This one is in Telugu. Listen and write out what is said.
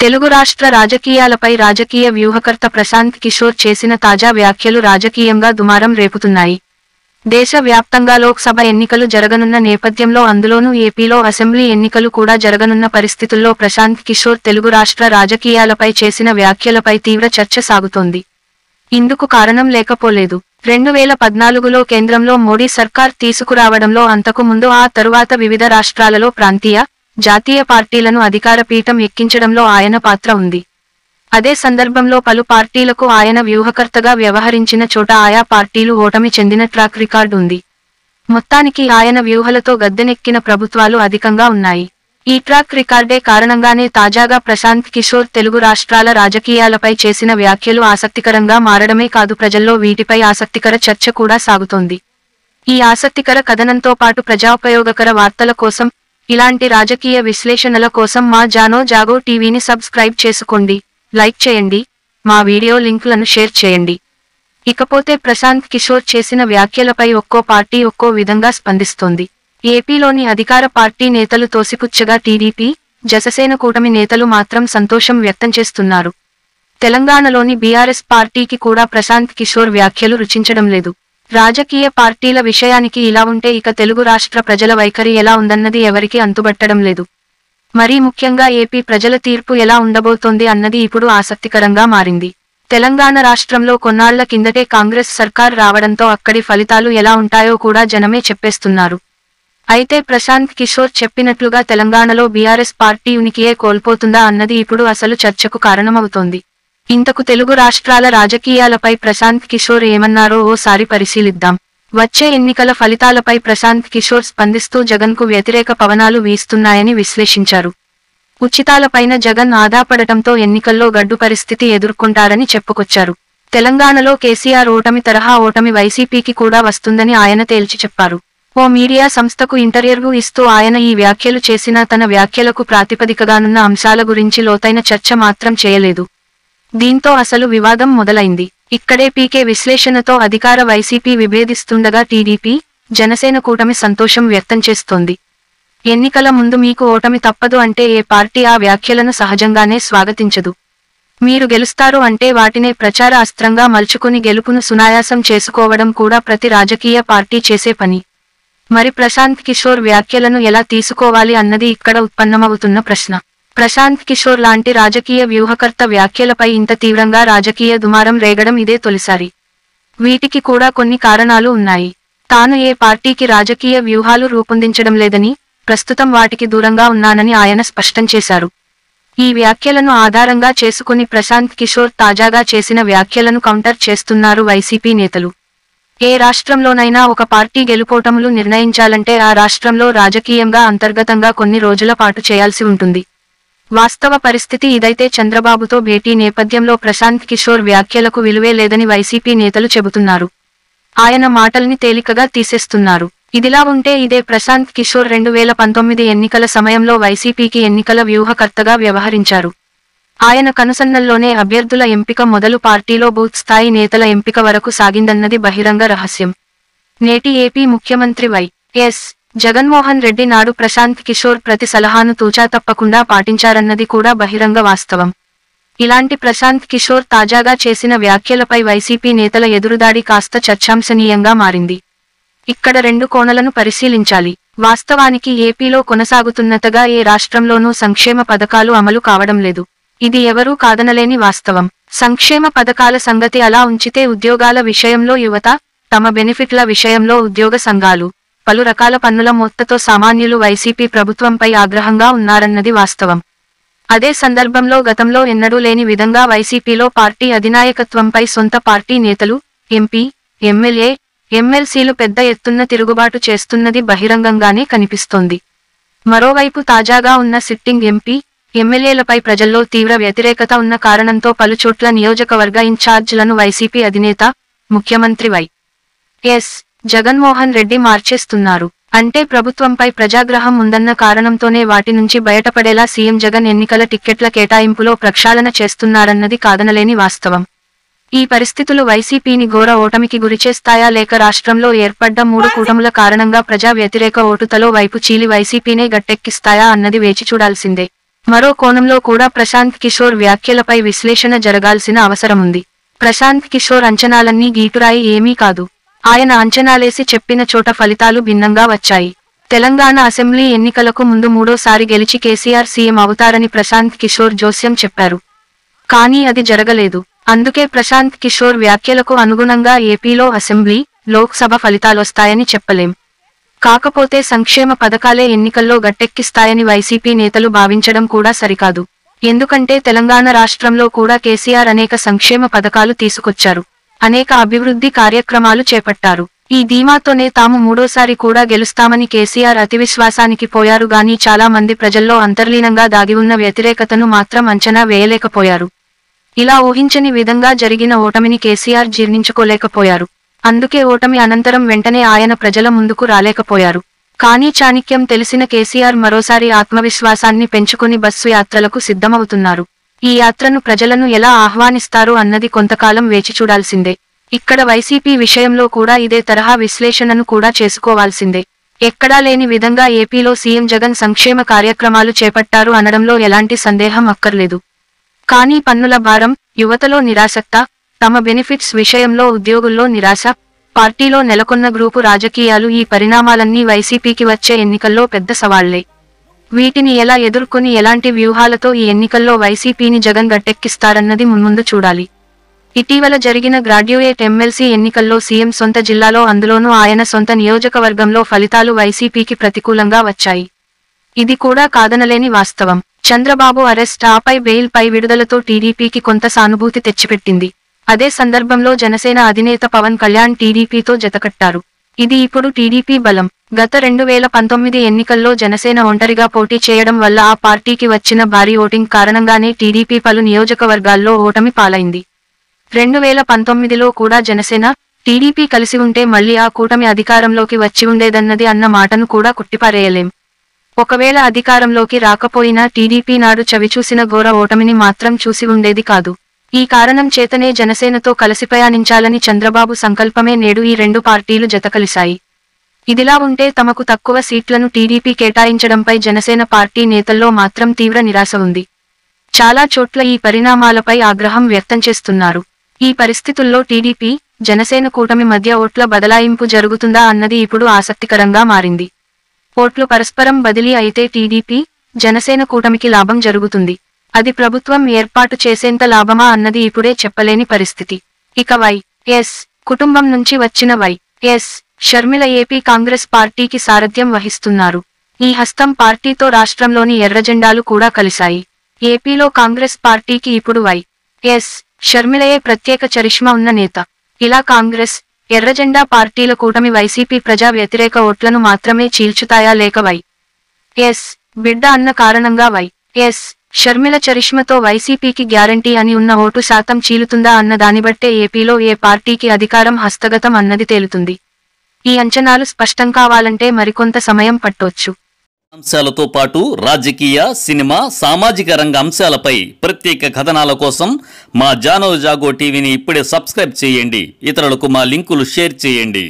తెలుగు రాష్ట్ర రాజకీయాలపై రాజకీయ వ్యూహకర్త ప్రశాంత్ కిషోర్ చేసిన తాజా వ్యాఖ్యలు రాజకీయంగా దుమారం రేపుతున్నాయి. దేశ వ్యాప్తంగా లోక్సభ ఎన్నికలు జరగనున్న నేపథ్యంలో అందులోనూ ఏపీలో అసెంబ్లీ ఎన్నికలు కూడా జరగనున్న పరిస్థితుల్లో ప్రశాంత్ కిషోర్ తెలుగు రాష్ట్ర రాజకీయాలపై చేసిన వ్యాఖ్యలపై తీవ్ర చర్చ సాగుతోంది. ఇందుకు కారణం లేకపోలేదు. 2014లో కేంద్రంలో మోడీ సర్కార్ తీసుకురావడంలో, అంతకు ముందు ఆ తరువాత వివిధ రాష్ట్రాలలో ప్రాంతీయ, జాతీయ పార్టీలను అధికార పీఠం ఎక్కించడంలో ఆయన పాత్ర ఉంది. అదే సందర్భంలో పలు పార్టీలకు ఆయన వ్యూహకర్తగా వ్యవహరించిన చోట ఆయా పార్టీలు ఓటమి చెందిన ట్రాక్ రికార్డు ఉంది. మొత్తానికి ఆయన వ్యూహలతో గద్దెనెక్కిన ప్రభుత్వాలు అధికంగా ఉన్నాయి. ఈ ట్రాక్ రికార్డే కారణంగానే తాజాగా ప్రశాంత్ కిషోర్ తెలుగు రాష్ట్రాల రాజకీయాలపై చేసిన వ్యాఖ్యలు ఆసక్తికరంగా మారడమే కాదు, ప్రజల్లో వీటిపై ఆసక్తికర చర్చ కూడా సాగుతోంది. ఈ ఆసక్తికర కథనంతో పాటు ప్రజాపయోగకర వార్తల కోసం, ఇలాంటి రాజకీయ విశ్లేషణల కోసం మా జాగో టీవీని సబ్స్క్రైబ్ చేసుకోండి, లైక్ చేయండి, మా వీడియో లింకులను షేర్ చేయండి. ఇకపోతే ప్రశాంత్ కిషోర్ చేసిన వ్యాఖ్యలపై ఒక్కో పార్టీ ఒక్కో విధంగా స్పందిస్తోంది. ఏపీలోని అధికార పార్టీ నేతలు తోసిపుచ్చగా, టీడీపీ, జనసేన కూటమి నేతలు మాత్రం సంతోషం వ్యక్తం చేస్తున్నారు. తెలంగాణలోని బీఆర్ఎస్ పార్టీకి కూడా ప్రశాంత్ కిషోర్ వ్యాఖ్యలు రుచించడం లేదు. రాజకీయ పార్టీల విషయానికి ఇలా ఉంటే ఇక తెలుగు రాష్ట్ర ప్రజల వైఖరి ఎలా ఉందన్నది ఎవరికీ అంతుబట్టడం లేదు. మరీ ముఖ్యంగా ఏపీ ప్రజల తీర్పు ఎలా ఉండబోతోంది అన్నది ఇప్పుడు ఆసక్తికరంగా మారింది. తెలంగాణ రాష్ట్రంలో కొన్నాళ్ల కిందటే కాంగ్రెస్ సర్కార్ రావడంతో అక్కడి ఫలితాలు ఎలా ఉంటాయో కూడా జనమే చెప్పేస్తున్నారు. అయితే ప్రశాంత్ కిషోర్ చెప్పినట్లుగా తెలంగాణలో బీఆర్ఎస్ పార్టీ ఉనికియే కోల్పోతుందా అన్నది ఇప్పుడు అసలు చర్చకు కారణమవుతోంది. ఇంతకు తెలుగు రాష్ట్రాల రాజకీయాలపై ప్రశాంత్ కిషోర్ ఏమన్నారో ఓసారి పరిశీలిద్దాం. వచ్చే ఎన్నికల ఫలితాలపై ప్రశాంత్ కిషోర్ స్పందిస్తూ జగన్కు వ్యతిరేక పవనాలు వీస్తున్నాయని విశ్లేషించారు. ఉచితాలపైన జగన్ ఆధాపడటంతో ఎన్నికల్లో గడ్డు పరిస్థితి ఎదుర్కొంటారని చెప్పుకొచ్చారు. తెలంగాణలో కేసీఆర్ ఓటమి తరహా ఓటమి వైసీపీకి కూడా వస్తుందని ఆయన తేల్చి చెప్పారు. ఓ మీడియా సంస్థకు ఇంటర్వ్యూ ఇస్తూ ఆయన ఈ వ్యాఖ్యలు చేసినా తన వ్యాఖ్యలకు ప్రాతిపదికగానున్న అంశాల గురించి లోతైన చర్చ మాత్రం చేయలేదు. దీంతో అసలు వివాదం మొదలైంది. ఇక్కడే పీకే విశ్లేషణతో అధికార వైసీపీ విభేదిస్తుండగా టీడీపీ, జనసేన కూటమి సంతోషం వ్యక్తం చేస్తోంది. ఎన్నికల ముందు మీకు ఓటమి తప్పదు అంటే ఏ పార్టీ ఆ వ్యాఖ్యలను సహజంగానే స్వాగతించదు. మీరు గెలుస్తారు అంటే వాటినే ప్రచార అస్త్రంగా మలుచుకుని గెలుపును సునాయాసం చేసుకోవడం కూడా ప్రతి రాజకీయ పార్టీ చేసే పని. మరి ప్రశాంత్ కిషోర్ వ్యాఖ్యలను ఎలా తీసుకోవాలి అన్నది ఇక్కడ ఉత్పన్నమవుతున్న ప్రశ్న. ప్రశాంత్ కిషోర్ లాంటి రాజకీయ వ్యూహకర్త వ్యాఖ్యలపై ఇంత తీవ్రంగా రాజకీయ దుమారం రేగడం ఇదే తొలిసారి. వీటికి కూడా కొన్ని కారణాలు ఉన్నాయి. తాను ఏ పార్టీకి రాజకీయ వ్యూహాలు రూపొందించడం లేదని, ప్రస్తుతం వాటికి దూరంగా ఉన్నానని ఆయన స్పష్టం చేశారు. ఈ వ్యాఖ్యలను ఆధారంగా చేసుకుని ప్రశాంత్ కిషోర్ తాజాగా చేసిన వ్యాఖ్యలను కౌంటర్ చేస్తున్నారు వైసీపీ నేతలు. ఏ రాష్ట్రంలోనైనా ఒక పార్టీ గెలుపోటములు నిర్ణయించాలంటే ఆ రాష్ట్రంలో రాజకీయంగా అంతర్గతంగా కొన్ని రోజుల పాటు చేయాల్సి ఉంటుంది. వాస్తవ పరిస్థితి ఇదైతే చంద్రబాబుతో భేటీ నేపథ్యంలో ప్రశాంత్ కిషోర్ వ్యాఖ్యలకు విలువే లేదని వైసీపీ నేతలు చెబుతున్నారు. ఆయన మాటల్ని తేలికగా తీసేస్తున్నారు. ఇదిలా ఉంటే ఇదే ప్రశాంత్ కిషోర్ 2019 ఎన్నికల సమయంలో వైసీపీకి ఎన్నికల వ్యూహకర్తగా వ్యవహరించారు. ఆయన కనుసన్నల్లోనే అభ్యర్థుల ఎంపిక మొదలు పార్టీలో బూత్ స్థాయి నేతల ఎంపిక వరకు సాగిందన్నది బహిరంగ రహస్యం. నేటి ఏపీ ముఖ్యమంత్రి వైఎస్ జగన్మోహన్ రెడ్డి నాడు ప్రశాంత్ కిషోర్ ప్రతి సలహాను తూచా తప్పకుండా పాటించారన్నది కూడా బహిరంగ వాస్తవం. ఇలాంటి ప్రశాంత్ కిషోర్ తాజాగా చేసిన వ్యాఖ్యలపై వైసీపీ నేతల ఎదురుదాడి కాస్త చర్చాంశనీయంగా మారింది. ఇక్కడ రెండు కోణలను పరిశీలించాలి. వాస్తవానికి ఏపీలో కొనసాగుతున్నతగా ఏ రాష్ట్రంలోనూ సంక్షేమ పథకాలు అమలు కావడం లేదు. ఇది ఎవరూ కాదనలేని వాస్తవం. సంక్షేమ పథకాల సంగతి అలా ఉంచితే ఉద్యోగాల విషయంలో యువత, తమ బెనిఫిట్ల విషయంలో ఉద్యోగ సంఘాలు, పలు రకాల పన్నుల మొత్తతో సామాన్యులు వైసీపీ ప్రభుత్వంపై ఆగ్రహంగా ఉన్నారన్నది వాస్తవం. అదే సందర్భంలో గతంలో ఎన్నడూ లేని విధంగా వైసీపీలో పార్టీ అధినాయకత్వంపై సొంత పార్టీ నేతలు, ఎంపీ, ఎమ్మెల్యే, ఎమ్మెల్సీలు పెద్ద ఎత్తున తిరుగుబాటు చేస్తున్నది బహిరంగంగానే కనిపిస్తోంది. మరోవైపు తాజాగా ఉన్న సిట్టింగ్ ఎంపీ, ఎమ్మెల్యేలపై ప్రజల్లో తీవ్ర వ్యతిరేకత ఉన్న కారణంతో పలుచోట్ల నియోజకవర్గ ఇన్ఛార్జీలను వైసీపీ అధినేత, ముఖ్యమంత్రి వైఎస్ జగన్మోహన్ రెడ్డి మార్చేస్తున్నారు. అంటే ప్రభుత్వంపై ప్రజాగ్రహం ఉందన్న కారణంతోనే వాటి నుంచి బయటపడేలా సీఎం జగన్ ఎన్నికల టిక్కెట్ల కేటాయింపులో ప్రక్షాళన చేస్తున్నారన్నది కాదనలేని వాస్తవం. ఈ పరిస్థితులు వైసీపీని ఘోర ఓటమికి గురిచేస్తాయా లేక రాష్ట్రంలో ఏర్పడ్డ 3 కూటముల కారణంగా ప్రజా వ్యతిరేక ఓటుతలో వైపు చీలి వైసీపీనే గట్టెక్కిస్తాయా అన్నది వేచి చూడాల్సిందే. మరో కోణంలో కూడా ప్రశాంత్ కిషోర్ వ్యాఖ్యలపై విశ్లేషణ జరగాల్సిన అవసరముంది. ప్రశాంత్ కిషోర్ అంచనాలన్నీ గీటురాయి ఏమీ కాదు. ఆయన అంచనాలేసి చెప్పిన చోట ఫలితాలు భిన్నంగా వచ్చాయి. తెలంగాణ అసెంబ్లీ ఎన్నికలకు ముందు మూడోసారి గెలిచి కేసీఆర్ సీఎం అవుతారని ప్రశాంత్ కిషోర్ జోస్యం చెప్పారు. కానీ అది జరగలేదు. అందుకే ప్రశాంత్ కిషోర్ వ్యాఖ్యలకు అనుగుణంగా ఏపీలో అసెంబ్లీ, లోక్సభ ఫలితాలొస్తాయని చెప్పలేం. కాకపోతే సంక్షేమ పథకాలే ఎన్నికల్లో గట్టెక్కిస్తాయని వైసీపీ నేతలు భావించడం కూడా సరికాదు. ఎందుకంటే తెలంగాణ రాష్ట్రంలో కూడా కేసీఆర్ అనేక సంక్షేమ పథకాలు తీసుకొచ్చారు. అనేక అభివృద్ధి కార్యక్రమాలు చేపట్టారు. ఈ ధీమాతోనే తాము మూడోసారి కూడా గెలుస్తామని కేసీఆర్ అతివిశ్వాసానికి పోయారు గాని చాలా మంది ప్రజల్లో అంతర్లీనంగా దాగివున్న వ్యతిరేకతను మాత్రం అంచనా వేయలేకపోయారు. ఇలా ఊహించని విధంగా జరిగిన ఓటమిని కేసీఆర్ జీర్ణించుకోలేకపోయారు. అందుకే ఓటమి అనంతరం వెంటనే ఆయన ప్రజల ముందుకు రాలేకపోయారు. కానీ చాణక్యం తెలిసిన కేసీఆర్ మరోసారి ఆత్మవిశ్వాసాన్ని పెంచుకుని బస్సు యాత్రలకు సిద్ధమవుతున్నారు. ఈ యాత్రను ప్రజలను ఎలా ఆహ్వానిస్తారు అన్నది కొంతకాలం వేచి చూడాల్సిందే. ఇక్కడ వైసీపీ విషయంలో కూడా ఇదే తరహా విశ్లేషణను కూడా చేసుకోవాల్సిందే. ఎక్కడా లేని విధంగా ఏపీలో సీఎం జగన్ సంక్షేమ కార్యక్రమాలు చేపట్టారు అనడంలో ఎలాంటి సందేహం అక్కర్లేదు. కానీ పన్నుల భారం, యువతలో నిరాసక్త, తమ బెనిఫిట్స్ విషయంలో ఉద్యోగుల్లో నిరాశ, పార్టీలో నెలకొన్న గ్రూపు రాజకీయాలు ఈ పరిణామాలన్నీ వైసీపీకి వచ్చే ఎన్నికల్లో పెద్ద సవాళ్లే. వీటిని ఎలా ఎదుర్కొని ఎలాంటి వ్యూహాలతో ఈ ఎన్నికల్లో వైసీపీని జగన్ గట్టెక్కిస్తారన్నది మున్ముందు చూడాలి. ఇటీవల జరిగిన గ్రాడ్యుయేట్ ఎమ్మెల్సీ ఎన్నికల్లో సీఎం సొంత జిల్లాలో అందులోనూ ఆయన సొంత నియోజకవర్గంలో ఫలితాలు వైసీపీకి ప్రతికూలంగా వచ్చాయి. ఇది కూడా కాదనలేని వాస్తవం. చంద్రబాబు అరెస్ట్, ఆపై బెయిల్ పై విడుదలతో టీడీపీకి కొంత సానుభూతి తెచ్చిపెట్టింది. అదే సందర్భంలో జనసేన అధినేత పవన్ కళ్యాణ్ టీడీపీతో జతకట్టారు. ఇది ఇప్పుడు టీడీపీ బలం. గత 2019 ఎన్నికల్లో జనసేన ఒంటరిగా పోటీ చేయడం వల్ల ఆ పార్టీకి వచ్చిన భారీ ఓటింగ్ కారణంగానే టీడీపీ పలు నియోజకవర్గాల్లో ఓటమి పాలైంది. 2019లో కూడా జనసేన, టీడీపీ కలిసి ఉంటే మళ్లీ ఆ కూటమి అధికారంలోకి వచ్చి ఉండేదన్నది అన్న మాటను కూడా కొట్టిపారేయలేం. ఒకవేళ అధికారంలోకి రాకపోయినా టీడీపీ నాడు చవిచూసిన ఘోర ఓటమిని మాత్రం చూసి ఉండేది కాదు. ఈ కారణం చేతనే జనసేనతో కలిసి ప్రయాణించాలని చంద్రబాబు సంకల్పమే నేడు ఈ రెండు పార్టీలు జతకలిశాయి. ఇదిలా ఉంటే తమకు తక్కువ సీట్లను టీడీపీ కేటాయించడంపై జనసేన పార్టీ నేతల్లో మాత్రం తీవ్ర నిరాశ ఉంది. చాలా చోట్ల ఈ పరిణామాలపై ఆగ్రహం వ్యక్తం చేస్తున్నారు. ఈ పరిస్థితుల్లో టీడీపీ, జనసేన కూటమి మధ్య ఓట్ల బదలాయింపు జరుగుతుందా అన్నది ఇప్పుడు ఆసక్తికరంగా మారింది. ఓట్లు పరస్పరం బదిలీ అయితే టీడీపీ, జనసేన కూటమికి లాభం జరుగుతుంది. అది ప్రభుత్వం ఏర్పాటు చేసేంత లాభమా అన్నది ఇప్పుడే చెప్పలేని పరిస్థితి. ఇక వై.ఎస్. కుటుంబం నుంచి వచ్చిన వై.ఎస్. షర్మిల ఏపీ కాంగ్రెస్ పార్టీకి సారథ్యం వహిస్తున్నారు. ఈ హస్తం పార్టీతో రాష్ట్రంలోని ఎర్రజెండాలు కూడా కలిశాయి. ఏపీలో కాంగ్రెస్ పార్టీకి ఇప్పుడు వై.ఎస్. షర్మిలయే ప్రత్యేక చరిష్మా ఉన్న నేత. ఇలా కాంగ్రెస్, ఎర్రజెండా పార్టీల కూటమి వైసీపీ ప్రజా వ్యతిరేక ఓట్లను మాత్రమే చీల్చుతాయా లేక వై.ఎస్. బిడ్డ అన్న కారణంగా వై.ఎస్. షర్మిల చరిష్మతో వైసీపీకి గ్యారంటీ అని ఉన్న ఓటు శాతం చీలుతుందా అన్న దానిబట్టే ఏపీలో ఏ పార్టీకి అధికారం హస్తగతం అన్నది తేలుతుంది. ఈ అంచనాలు స్పష్టం కావాలంటే మరికొంత సమయం పట్టొచ్చు. అంశాలతో పాటు రాజకీయ, సినిమా, సామాజిక రంగ అంశాలపై ప్రత్యేక కథనాల కోసం మా జానో జాగో టీవీని ఇప్పుడే సబ్స్క్రైబ్ చేయండి. ఇతరులకు మా లింకులు షేర్ చేయండి.